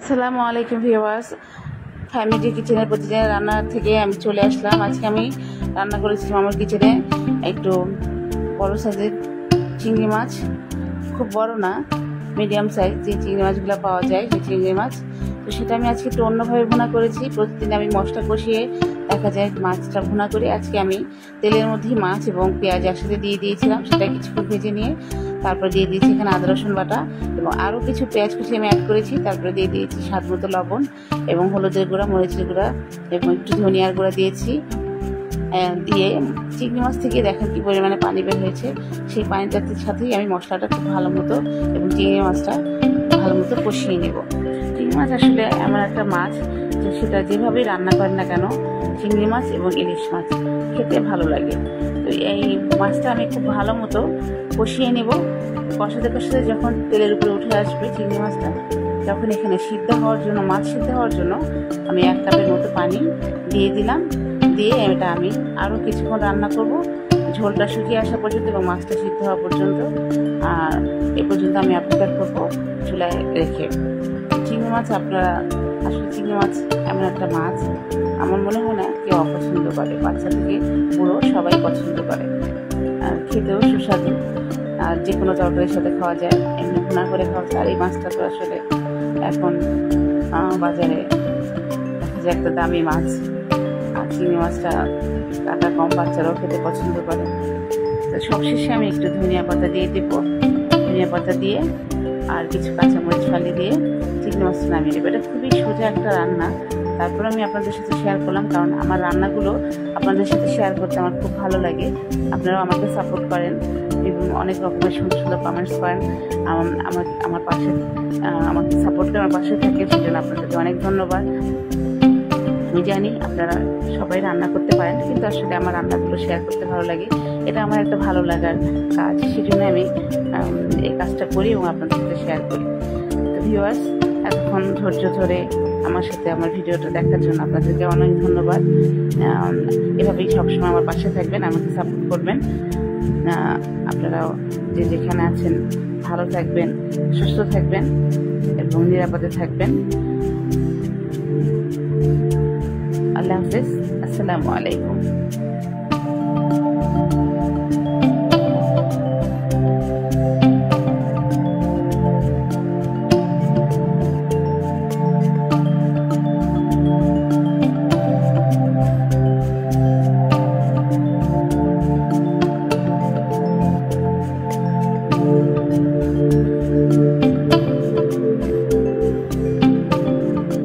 আসসালামু আলাইকুম viewers, family কিচেনের প্রতিদিনের রান্না থেকে আমি চলে আসলাম। আজকে আমি রান্না করেছিলাম আমার কিচেনে একটু বড় সাইজের চিংড়ি মাছ, খুব বড় না, মিডিয়াম সাইজ যে চিংড়ি মাছগুলো পাওয়া যায় সেই চিংড়ি মাছ। তো সেটা আমি আজকে একটু অন্যভাবে ভুনা করেছি। প্রতিদিন আমি মশলা কষিয়ে দেখা যায় মাছটা ভুনা করি, আজকে আমি তেলের মধ্যে মাছ এবং পেঁয়াজ একসাথে দিয়ে দিয়েছিলাম। সেটা কিছুক্ষণ ভেজে নিয়ে তারপর দিয়ে দিয়েছি এখানে আদা রসুন বাটা এবং আরও কিছু পেঁয়াজ কুচি আমি অ্যাড করেছি। তারপরে দিয়ে দিয়েছি স্বাদ মতো লবণ এবং হলুদের গুঁড়া, মরিচের গুঁড়া এবং একটু ধনিয়ার গুঁড়া দিয়েছি। দিয়ে চিংড়ি মাছ থেকে দেখেন কি পরিমাণে পানি বের হয়েছে, সেই পানিটার সাথেই আমি মশলাটা খুব ভালো মতো এবং চিংড়ি মাছটা ভালো মতো কষিয়ে নেব। চিংড়ি মাছ আসলে এমন একটা মাছ যে সেটা যেভাবেই রান্না করেন না কেন, চিংড়ি মাছ এবং ইলিশ মাছ খেতে ভালো লাগে। তো এই মাছটা আমি খুব ভালো মতো কষিয়ে নেব। কষাতে কষাতে যখন তেলের উপরে উঠে আসবে চিংড়ি মাছটা, তখন এখানে সিদ্ধ হওয়ার জন্য, মাছ সিদ্ধ হওয়ার জন্য আমি 1 কাপের মতো পানি দিয়ে দিলাম। দিয়ে এটা আমি আরও কিছুক্ষণ রান্না করব, ঝোলটা শুকিয়ে আসা পর্যন্ত এবং মাছটা সিদ্ধ হওয়া পর্যন্ত। আর এ পর্যন্ত আমি অপেক্ষা করব চুলায় রেখে। চিংড়ি মাছ, আপনারা আসলে চিংড়ি মাছ এমন একটা মাছ আমার মনে হয় না কেউ অপছন্দ করে, বাচ্চা থেকে বুড়ো সবাই পছন্দ করে। আর খেতেও সুস্বাদু, আর যে কোনো তরকারির সাথে খাওয়া যায়, এমনি ভুনা করে খাওয়া যায়। আর এই মাছটা তো আসলে এখন বাজারে যে একটা দামি মাছ, আর চিংড়ি মাছটা টাকা কম, বাচ্চারাও খেতে পছন্দ করে। তো সবশেষে আমি একটু ধনিয়া পাতা দিয়ে দেবো। ধনিয়া পাতা দিয়ে আর কিছু কাঁচামরিচ ফালি দিয়ে চিংড়ি মাছটা নামিয়ে দেবো। এটা খুবই সোজা একটা রান্না, তারপর আমি আপনাদের সাথে শেয়ার করলাম, কারণ আমার রান্নাগুলো আপনাদের সাথে শেয়ার করতে আমার খুব ভালো লাগে। আপনারাও আমাকে সাপোর্ট করেন এবং অনেক রকমের সুন্দর সুন্দর কমেন্টস করেন, আমার পাশে আমাকে সাপোর্ট করে আমার পাশে থাকে, সেই জন্য আপনাদেরকে অনেক ধন্যবাদ। আমি জানি আপনারা সবাই রান্না করতে পারেন, কিন্তু আসলে আমার রান্নাগুলো শেয়ার করতে ভালো লাগে, এটা আমার একটা ভালো লাগার কাজ, সেই জন্য আমি এই কাজটা করি এবং আপনাদের সাথে শেয়ার করি। তো ভিউয়ার্স, এতক্ষণ ধৈর্য ধরে আমার সাথে আমার ভিডিওটা দেখার জন্য আপনাদেরকে অনেক ধন্যবাদ। এভাবেই সবসময় আমার পাশে থাকবেন, আমাকে সাপোর্ট করবেন। আপনারাও যে যেখানে আছেন ভালো থাকবেন, সুস্থ থাকবেন এবং নিরাপদে থাকবেন। আল্লাহ হাফেজ, আসসালামু আলাইকুম।